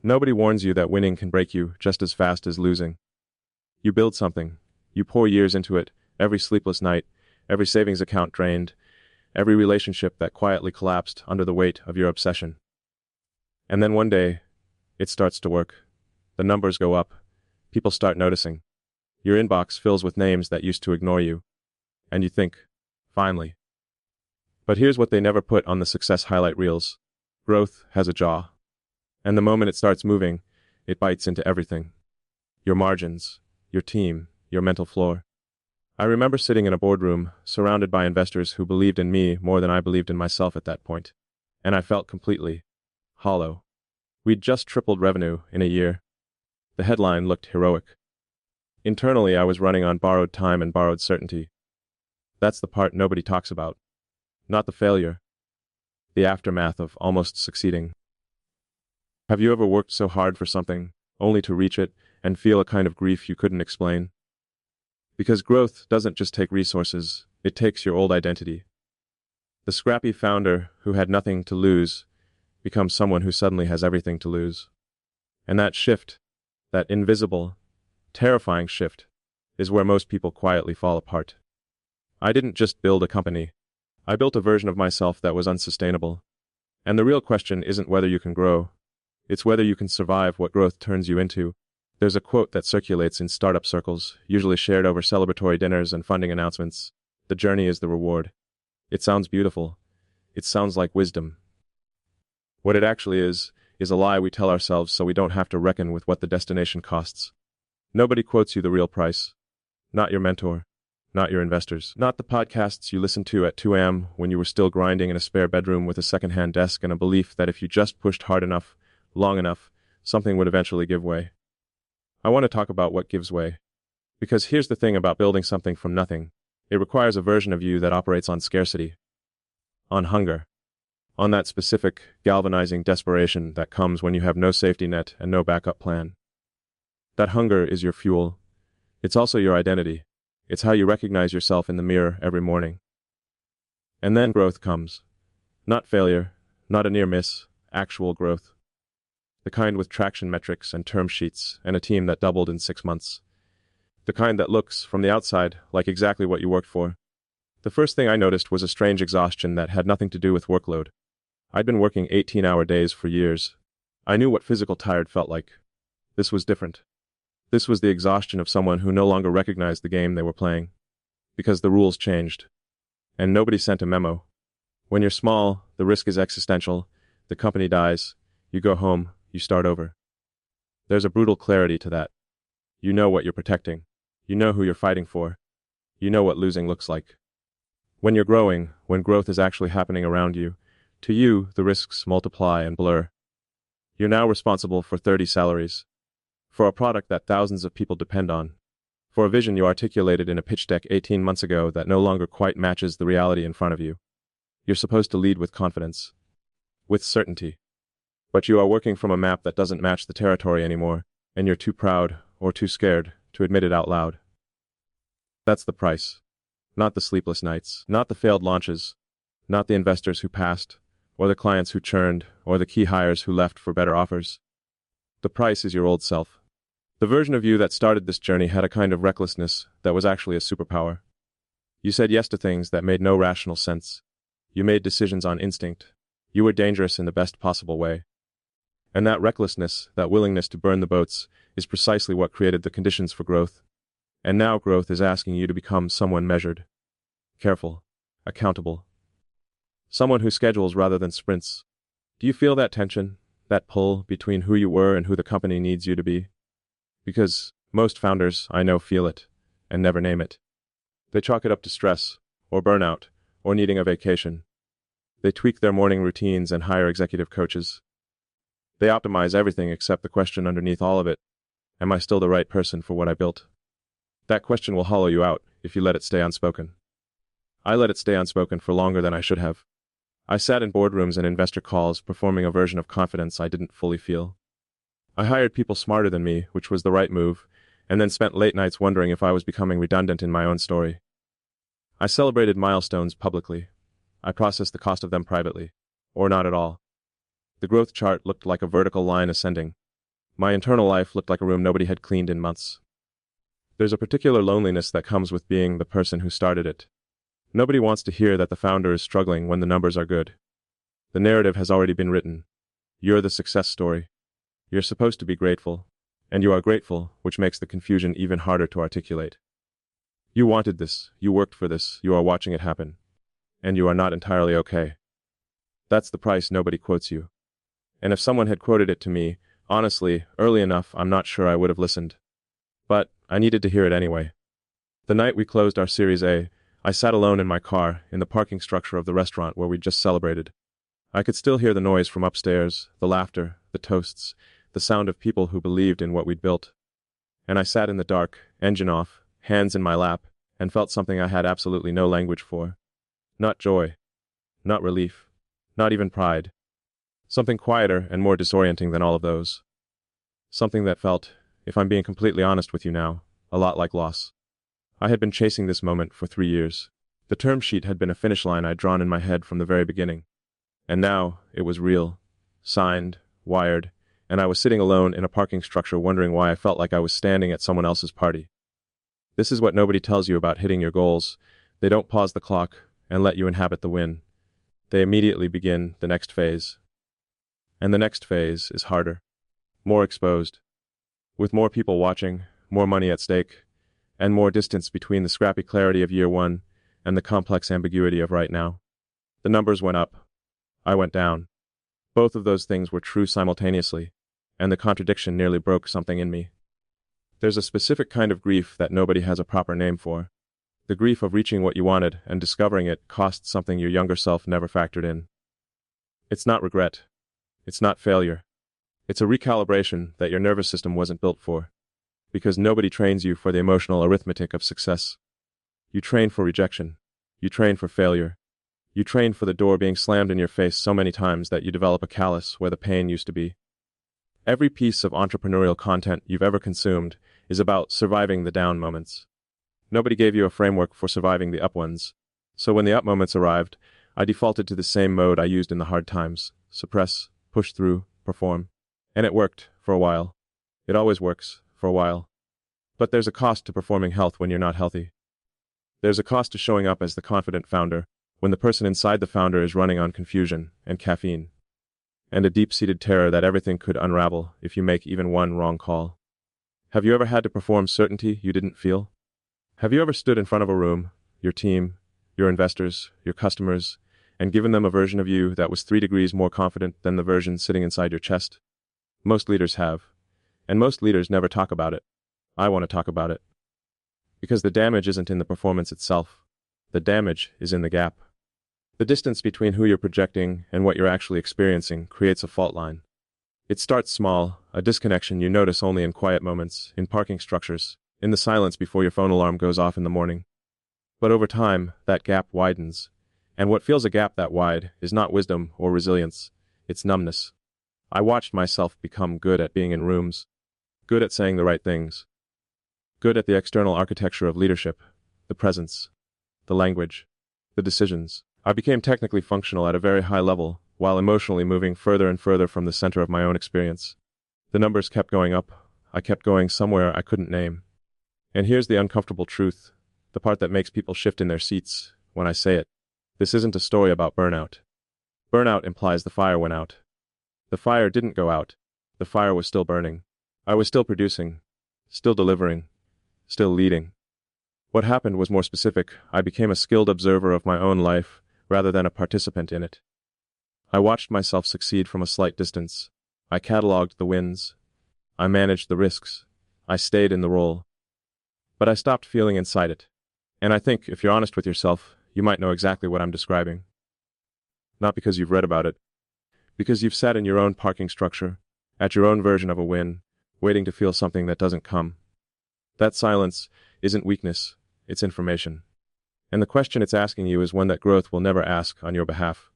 Nobody warns you that winning can break you just as fast as losing. You build something. You pour years into it, every sleepless night, every savings account drained, every relationship that quietly collapsed under the weight of your obsession. And then one day, it starts to work. The numbers go up. People start noticing. Your inbox fills with names that used to ignore you. And you think, finally. But here's what they never put on the success highlight reels. Growth has a jaw. And the moment it starts moving, it bites into everything. Your margins, your team, your mental floor. I remember sitting in a boardroom, surrounded by investors who believed in me more than I believed in myself at that point. And I felt completely hollow. We'd just tripled revenue in a year. The headline looked heroic. Internally, I was running on borrowed time and borrowed certainty. That's the part nobody talks about. Not the failure. The aftermath of almost succeeding. Have you ever worked so hard for something, only to reach it, and feel a kind of grief you couldn't explain? Because growth doesn't just take resources, it takes your old identity. The scrappy founder who had nothing to lose becomes someone who suddenly has everything to lose. And that shift, that invisible, terrifying shift, is where most people quietly fall apart. I didn't just build a company. I built a version of myself that was unsustainable. And the real question isn't whether you can grow. It's whether you can survive what growth turns you into. There's a quote that circulates in startup circles, usually shared over celebratory dinners and funding announcements. The journey is the reward. It sounds beautiful. It sounds like wisdom. What it actually is a lie we tell ourselves so we don't have to reckon with what the destination costs. Nobody quotes you the real price. Not your mentor. Not your investors. Not the podcasts you listened to at 2 a.m. when you were still grinding in a spare bedroom with a second-hand desk and a belief that if you just pushed hard enough, long enough, something would eventually give way. I want to talk about what gives way. Because here's the thing about building something from nothing. It requires a version of you that operates on scarcity. On hunger. On that specific, galvanizing desperation that comes when you have no safety net and no backup plan. That hunger is your fuel. It's also your identity. It's how you recognize yourself in the mirror every morning. And then growth comes. Not failure, not a near miss, actual growth. The kind with traction metrics and term sheets and a team that doubled in 6 months. The kind that looks, from the outside, like exactly what you worked for. The first thing I noticed was a strange exhaustion that had nothing to do with workload. I'd been working 18-hour days for years. I knew what physical tired felt like. This was different. This was the exhaustion of someone who no longer recognized the game they were playing. Because the rules changed. And nobody sent a memo. When you're small, the risk is existential. The company dies. You go home. You start over. There's a brutal clarity to that. You know what you're protecting. You know who you're fighting for. You know what losing looks like. When you're growing, when growth is actually happening around you, to you, the risks multiply and blur. You're now responsible for 30 salaries. For a product that thousands of people depend on. For a vision you articulated in a pitch deck 18 months ago that no longer quite matches the reality in front of you. You're supposed to lead with confidence. With certainty. But you are working from a map that doesn't match the territory anymore, and you're too proud, or too scared, to admit it out loud. That's the price. Not the sleepless nights, not the failed launches, not the investors who passed, or the clients who churned, or the key hires who left for better offers. The price is your old self. The version of you that started this journey had a kind of recklessness that was actually a superpower. You said yes to things that made no rational sense. You made decisions on instinct. You were dangerous in the best possible way. And that recklessness, that willingness to burn the boats, is precisely what created the conditions for growth. And now growth is asking you to become someone measured, careful, accountable. Someone who schedules rather than sprints. Do you feel that tension, that pull between who you were and who the company needs you to be? Because most founders I know feel it, and never name it. They chalk it up to stress, or burnout, or needing a vacation. They tweak their morning routines and hire executive coaches. They optimize everything except the question underneath all of it. Am I still the right person for what I built? That question will hollow you out if you let it stay unspoken. I let it stay unspoken for longer than I should have. I sat in boardrooms and investor calls performing a version of confidence I didn't fully feel. I hired people smarter than me, which was the right move, and then spent late nights wondering if I was becoming redundant in my own story. I celebrated milestones publicly. I processed the cost of them privately, or not at all. The growth chart looked like a vertical line ascending, My internal life looked like a room nobody had cleaned in months. There's a particular loneliness that comes with being the person who started it. Nobody wants to hear that the founder is struggling when the numbers are good. The narrative has already been written. You're the success story. You're supposed to be grateful. And you are grateful, which makes the confusion even harder to articulate. You wanted this, you worked for this, you are watching it happen. And you are not entirely okay. That's the price nobody quotes you. And if someone had quoted it to me, honestly, early enough, I'm not sure I would have listened. But I needed to hear it anyway. The night we closed our Series A, I sat alone in my car, in the parking structure of the restaurant where we'd just celebrated. I could still hear the noise from upstairs, the laughter, the toasts, the sound of people who believed in what we'd built. And I sat in the dark, engine off, hands in my lap, and felt something I had absolutely no language for. Not joy. Not relief. Not even pride. Something quieter and more disorienting than all of those. Something that felt, if I'm being completely honest with you now, a lot like loss. I had been chasing this moment for 3 years. The term sheet had been a finish line I'd drawn in my head from the very beginning. And now, it was real. Signed, wired, and I was sitting alone in a parking structure wondering why I felt like I was standing at someone else's party. This is what nobody tells you about hitting your goals. They don't pause the clock and let you inhabit the win. They immediately begin the next phase. And the next phase is harder. More exposed. With more people watching, more money at stake, and more distance between the scrappy clarity of year one and the complex ambiguity of right now. The numbers went up. I went down. Both of those things were true simultaneously, and the contradiction nearly broke something in me. There's a specific kind of grief that nobody has a proper name for. The grief of reaching what you wanted and discovering it cost something your younger self never factored in. It's not regret. It's not failure. It's a recalibration that your nervous system wasn't built for. Because nobody trains you for the emotional arithmetic of success. You train for rejection. You train for failure. You train for the door being slammed in your face so many times that you develop a callus where the pain used to be. Every piece of entrepreneurial content you've ever consumed is about surviving the down moments. Nobody gave you a framework for surviving the up ones. So when the up moments arrived, I defaulted to the same mode I used in the hard times. Suppress, push through, perform. And it worked, for a while. It always works, for a while. But there's a cost to performing health when you're not healthy. There's a cost to showing up as the confident founder, when the person inside the founder is running on confusion and caffeine. And a deep-seated terror that everything could unravel if you make even one wrong call. Have you ever had to perform certainty you didn't feel? Have you ever stood in front of a room, your team, your investors, your customers, and given them a version of you that was 3 degrees more confident than the version sitting inside your chest? Most leaders have. And most leaders never talk about it. I want to talk about it. Because the damage isn't in the performance itself. The damage is in the gap. The distance between who you're projecting and what you're actually experiencing creates a fault line. It starts small, a disconnection you notice only in quiet moments, in parking structures, in the silence before your phone alarm goes off in the morning. But over time, that gap widens. And what feels a gap that wide is not wisdom or resilience, it's numbness. I watched myself become good at being in rooms, good at saying the right things, good at the external architecture of leadership, the presence, the language, the decisions. I became technically functional at a very high level, while emotionally moving further and further from the center of my own experience. The numbers kept going up. I kept going somewhere I couldn't name. And here's the uncomfortable truth, the part that makes people shift in their seats when I say it. This isn't a story about burnout. Burnout implies the fire went out. The fire didn't go out. The fire was still burning. I was still producing, still delivering, still leading. What happened was more specific. I became a skilled observer of my own life, rather than a participant in it. I watched myself succeed from a slight distance. I cataloged the wins. I managed the risks. I stayed in the role. But I stopped feeling inside it. And I think, if you're honest with yourself, you might know exactly what I'm describing. Not because you've read about it. Because you've sat in your own parking structure, at your own version of a win, waiting to feel something that doesn't come. That silence isn't weakness, it's information. And the question it's asking you is one that growth will never ask on your behalf.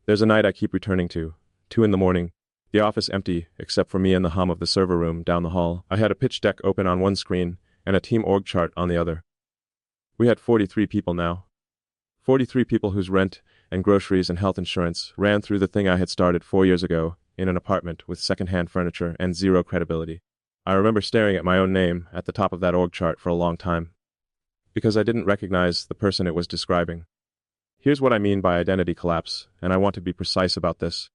There's a night I keep returning to, 2 a.m, the office empty except for me and the hum of the server room down the hall. I had a pitch deck open on one screen and a team org chart on the other. We had 43 people now. 43 people whose rent and groceries and health insurance ran through the thing I had started 4 years ago, in an apartment with second-hand furniture and zero credibility. I remember staring at my own name at the top of that org chart for a long time, because I didn't recognize the person it was describing. Here's what I mean by identity collapse, and I want to be precise about this,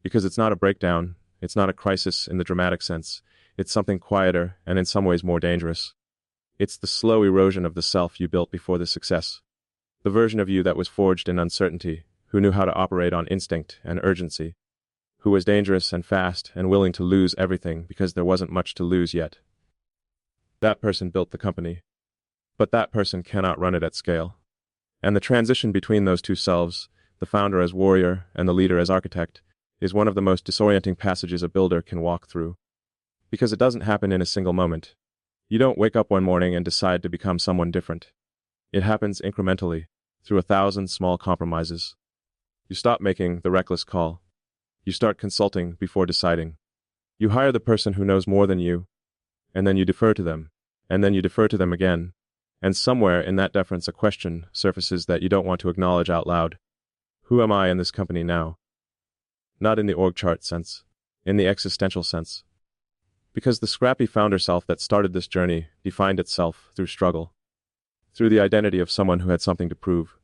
because it's not a breakdown, it's not a crisis in the dramatic sense, it's something quieter and in some ways more dangerous. It's the slow erosion of the self you built before the success. The version of you that was forged in uncertainty, who knew how to operate on instinct and urgency, who was dangerous and fast and willing to lose everything because there wasn't much to lose yet. That person built the company. But that person cannot run it at scale. And the transition between those two selves, the founder as warrior and the leader as architect, is one of the most disorienting passages a builder can walk through. Because it doesn't happen in a single moment. You don't wake up one morning and decide to become someone different. It happens incrementally, through 1,000 small compromises. You stop making the reckless call. You start consulting before deciding. You hire the person who knows more than you, and then you defer to them, and then you defer to them again, and somewhere in that deference a question surfaces that you don't want to acknowledge out loud. Who am I in this company now? Not in the org chart sense, in the existential sense. Because the scrappy founder self that started this journey defined itself through struggle, through the identity of someone who had something to prove.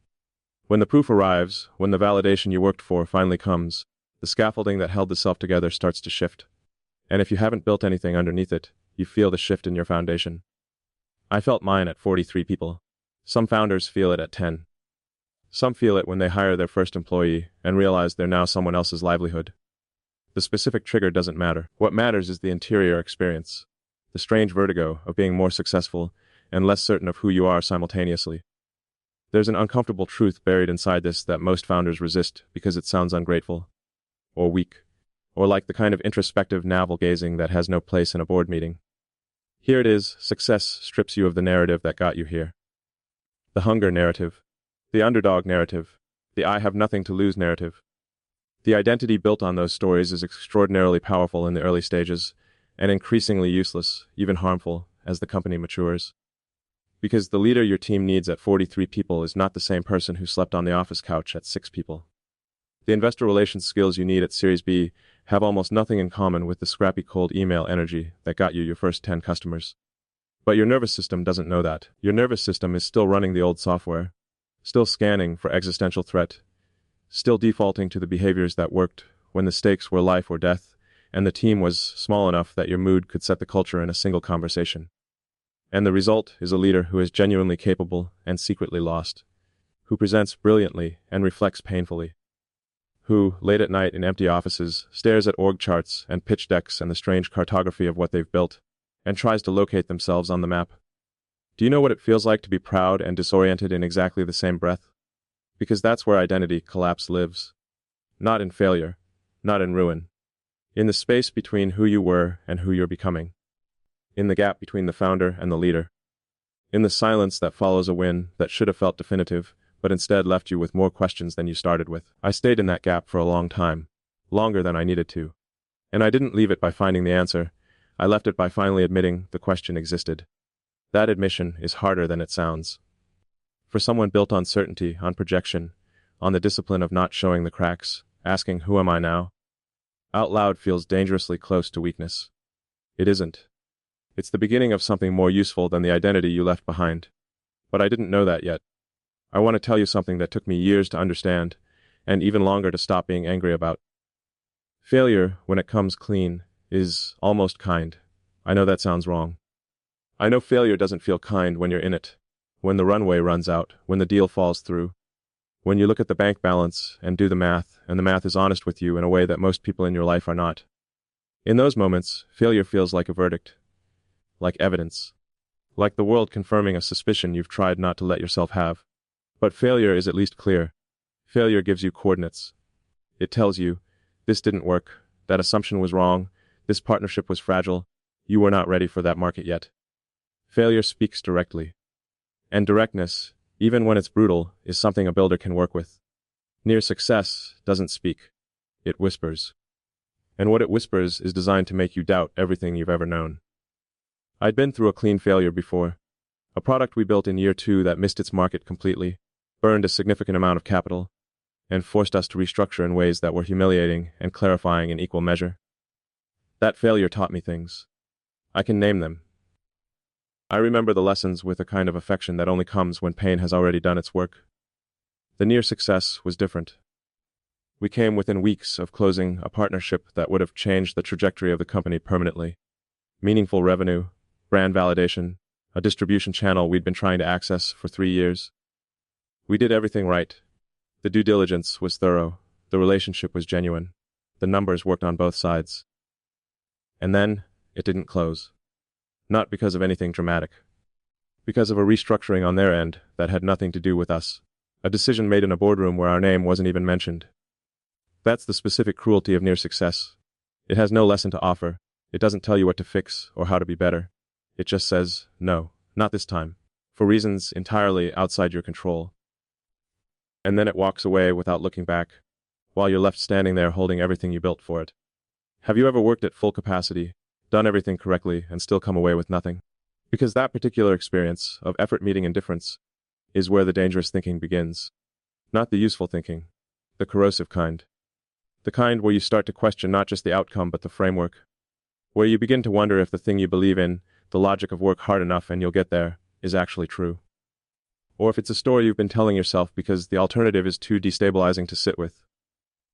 When the proof arrives, when the validation you worked for finally comes, the scaffolding that held the self together starts to shift. And if you haven't built anything underneath it, you feel the shift in your foundation. I felt mine at 43 people. Some founders feel it at 10. Some feel it when they hire their first employee and realize they're now someone else's livelihood. The specific trigger doesn't matter. What matters is the interior experience, the strange vertigo of being more successful and less certain of who you are simultaneously. There's an uncomfortable truth buried inside this that most founders resist because it sounds ungrateful, or weak, or like the kind of introspective navel-gazing that has no place in a board meeting. Here it is, success strips you of the narrative that got you here. The hunger narrative, the underdog narrative, the I have nothing to lose narrative. The identity built on those stories is extraordinarily powerful in the early stages, and increasingly useless, even harmful, as the company matures. Because the leader your team needs at 43 people is not the same person who slept on the office couch at 6 people. The investor relations skills you need at Series B have almost nothing in common with the scrappy cold email energy that got you your first 10 customers. But your nervous system doesn't know that. Your nervous system is still running the old software, still scanning for existential threat, still defaulting to the behaviors that worked when the stakes were life or death, and the team was small enough that your mood could set the culture in a single conversation. And the result is a leader who is genuinely capable and secretly lost, who presents brilliantly and reflects painfully, who, late at night in empty offices, stares at org charts and pitch decks and the strange cartography of what they've built, and tries to locate themselves on the map. Do you know what it feels like to be proud and disoriented in exactly the same breath? Because that's where identity collapse lives. Not in failure, not in ruin. In the space between who you were and who you're becoming. In the gap between the founder and the leader. In the silence that follows a win that should have felt definitive, but instead left you with more questions than you started with. I stayed in that gap for a long time, longer than I needed to. And I didn't leave it by finding the answer, I left it by finally admitting the question existed. That admission is harder than it sounds. For someone built on certainty, on projection, on the discipline of not showing the cracks, asking who am I now? Out loud feels dangerously close to weakness. It isn't. It's the beginning of something more useful than the identity you left behind. But I didn't know that yet. I want to tell you something that took me years to understand, and even longer to stop being angry about. Failure, when it comes clean, is almost kind. I know that sounds wrong. I know failure doesn't feel kind when you're in it, when the runway runs out, when the deal falls through, when you look at the bank balance and do the math, and the math is honest with you in a way that most people in your life are not. In those moments, failure feels like a verdict, like evidence, like the world confirming a suspicion you've tried not to let yourself have. But failure is at least clear. Failure gives you coordinates. It tells you, this didn't work, that assumption was wrong, this partnership was fragile, you were not ready for that market yet. Failure speaks directly. And directness, even when it's brutal, is something a builder can work with. Near success doesn't speak. It whispers. And what it whispers is designed to make you doubt everything you've ever known. I'd been through a clean failure before. A product we built in year 2 that missed its market completely, burned a significant amount of capital, and forced us to restructure in ways that were humiliating and clarifying in equal measure. That failure taught me things. I can name them. I remember the lessons with a kind of affection that only comes when pain has already done its work. The near success was different. We came within weeks of closing a partnership that would have changed the trajectory of the company permanently. Meaningful revenue, brand validation, a distribution channel we'd been trying to access for 3 years. We did everything right. The due diligence was thorough. The relationship was genuine. The numbers worked on both sides. And then, it didn't close. Not because of anything dramatic. Because of a restructuring on their end that had nothing to do with us. A decision made in a boardroom where our name wasn't even mentioned. That's the specific cruelty of near success. It has no lesson to offer. It doesn't tell you what to fix or how to be better. It just says, no, not this time, for reasons entirely outside your control. And then it walks away without looking back, while you're left standing there holding everything you built for it. Have you ever worked at full capacity, done everything correctly, and still come away with nothing? Because that particular experience of effort meeting indifference is where the dangerous thinking begins. Not the useful thinking, the corrosive kind. The kind where you start to question not just the outcome but the framework. Where you begin to wonder if the thing you believe in, the logic of work hard enough and you'll get there, is actually true. Or if it's a story you've been telling yourself because the alternative is too destabilizing to sit with.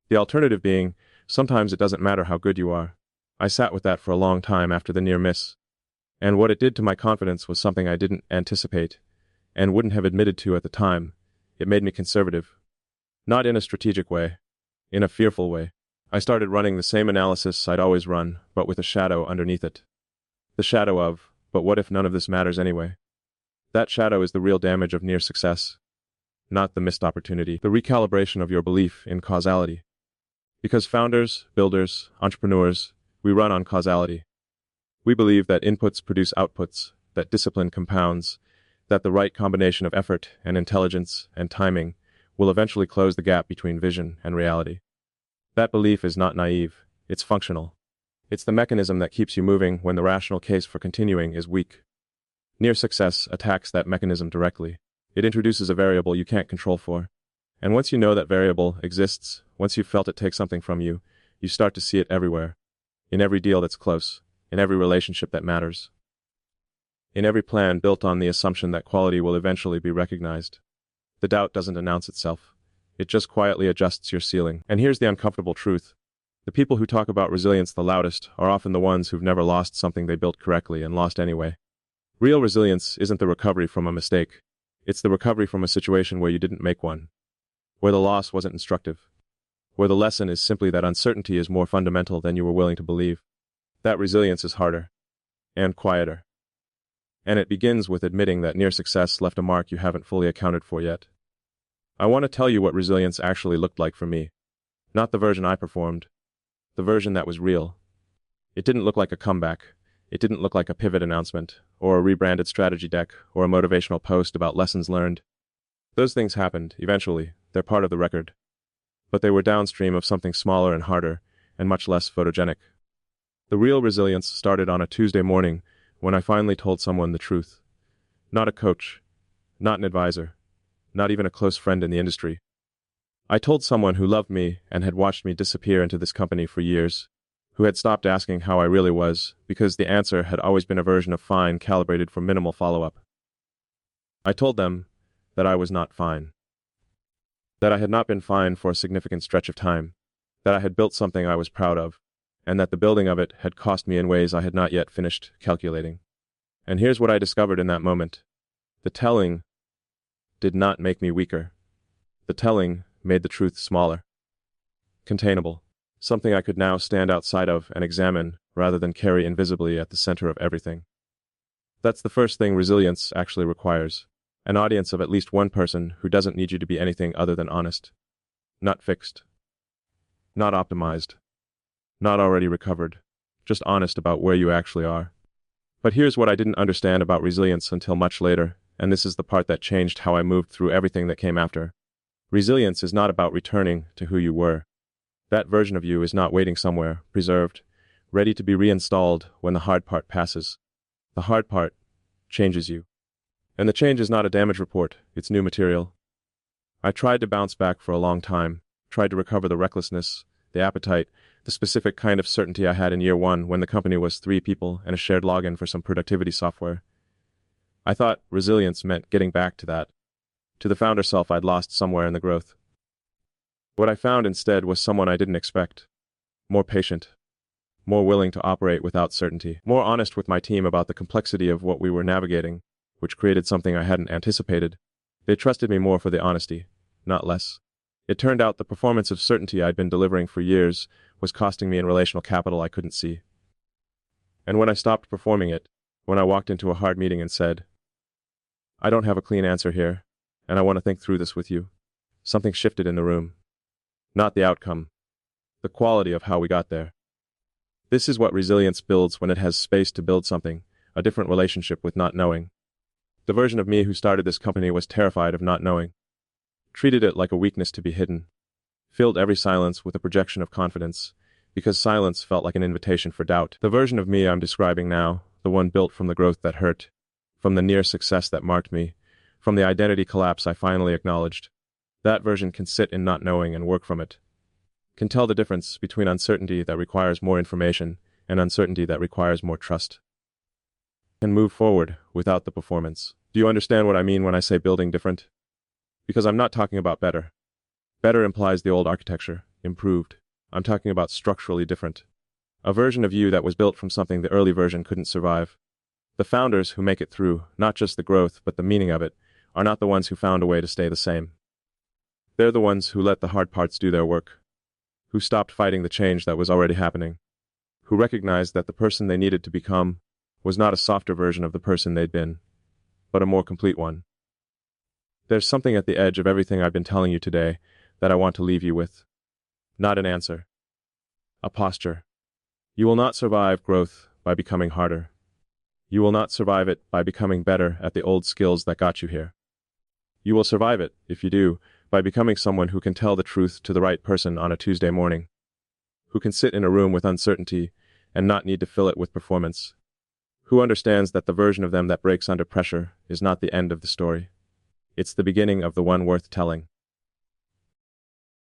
The alternative being, sometimes it doesn't matter how good you are. I sat with that for a long time after the near miss. And what it did to my confidence was something I didn't anticipate, and wouldn't have admitted to at the time. It made me conservative. Not in a strategic way. In a fearful way. I started running the same analysis I'd always run, but with a shadow underneath it. The shadow of, but what if none of this matters anyway? That shadow is the real damage of near success. Not the missed opportunity, the recalibration of your belief in causality. Because founders, builders, entrepreneurs, we run on causality. We believe that inputs produce outputs, that discipline compounds, that the right combination of effort and intelligence and timing will eventually close the gap between vision and reality. That belief is not naive, it's functional. It's the mechanism that keeps you moving when the rational case for continuing is weak. Near success attacks that mechanism directly. It introduces a variable you can't control for. And once you know that variable exists, once you've felt it take something from you, you start to see it everywhere. In every deal that's close, in every relationship that matters. In every plan built on the assumption that quality will eventually be recognized. The doubt doesn't announce itself. It just quietly adjusts your ceiling. And here's the uncomfortable truth. The people who talk about resilience the loudest are often the ones who've never lost something they built correctly and lost anyway. Real resilience isn't the recovery from a mistake. It's the recovery from a situation where you didn't make one. Where the loss wasn't instructive. Where the lesson is simply that uncertainty is more fundamental than you were willing to believe. That resilience is harder. And quieter. And it begins with admitting that near success left a mark you haven't fully accounted for yet. I want to tell you what resilience actually looked like for me. Not the version I performed. The version that was real. It didn't look like a comeback. It didn't look like a pivot announcement, or a rebranded strategy deck, or a motivational post about lessons learned. Those things happened, eventually. They're part of the record. But they were downstream of something smaller and harder, and much less photogenic. The real resilience started on a Tuesday morning, when I finally told someone the truth. Not a coach. Not an advisor. Not even a close friend in the industry. I told someone who loved me and had watched me disappear into this company for years, who had stopped asking how I really was, because the answer had always been a version of fine calibrated for minimal follow-up. I told them that I was not fine. That I had not been fine for a significant stretch of time. That I had built something I was proud of, and that the building of it had cost me in ways I had not yet finished calculating. And here's what I discovered in that moment. The telling did not make me weaker. The telling made the truth smaller. Containable. Something I could now stand outside of and examine, rather than carry invisibly at the center of everything. That's the first thing resilience actually requires. An audience of at least one person who doesn't need you to be anything other than honest. Not fixed. Not optimized. Not already recovered. Just honest about where you actually are. But here's what I didn't understand about resilience until much later, and this is the part that changed how I moved through everything that came after. Resilience is not about returning to who you were. That version of you is not waiting somewhere, preserved, ready to be reinstalled when the hard part passes. The hard part changes you. And the change is not a damage report, it's new material. I tried to bounce back for a long time, tried to recover the recklessness, the appetite, the specific kind of certainty I had in year one when the company was 3 people and a shared login for some productivity software. I thought resilience meant getting back to that, to the founder self I'd lost somewhere in the growth. What I found instead was someone I didn't expect. More patient, more willing to operate without certainty, more honest with my team about the complexity of what we were navigating, which created something I hadn't anticipated. They trusted me more for the honesty, not less. It turned out the performance of certainty I'd been delivering for years was costing me in relational capital I couldn't see. And when I stopped performing it, when I walked into a hard meeting and said, "I don't have a clean answer here, and I want to think through this with you," something shifted in the room. Not the outcome, the quality of how we got there. This is what resilience builds when it has space to build something, a different relationship with not knowing. The version of me who started this company was terrified of not knowing, treated it like a weakness to be hidden, filled every silence with a projection of confidence, because silence felt like an invitation for doubt. The version of me I'm describing now, the one built from the growth that hurt, from the near success that marked me, from the identity collapse I finally acknowledged, that version can sit in not knowing and work from it, can tell the difference between uncertainty that requires more information and uncertainty that requires more trust, can move forward without the performance. Do you understand what I mean when I say building different? Because I'm not talking about better. Better implies the old architecture, improved. I'm talking about structurally different. A version of you that was built from something the early version couldn't survive. The founders who make it through, not just the growth but the meaning of it, are not the ones who found a way to stay the same. They're the ones who let the hard parts do their work, who stopped fighting the change that was already happening, who recognized that the person they needed to become was not a softer version of the person they'd been, but a more complete one. There's something at the edge of everything I've been telling you today that I want to leave you with. Not an answer. A posture. You will not survive growth by becoming harder. You will not survive it by becoming better at the old skills that got you here. You will survive it, if you do, by becoming someone who can tell the truth to the right person on a Tuesday morning, who can sit in a room with uncertainty and not need to fill it with performance, who understands that the version of them that breaks under pressure is not the end of the story. It's the beginning of the one worth telling.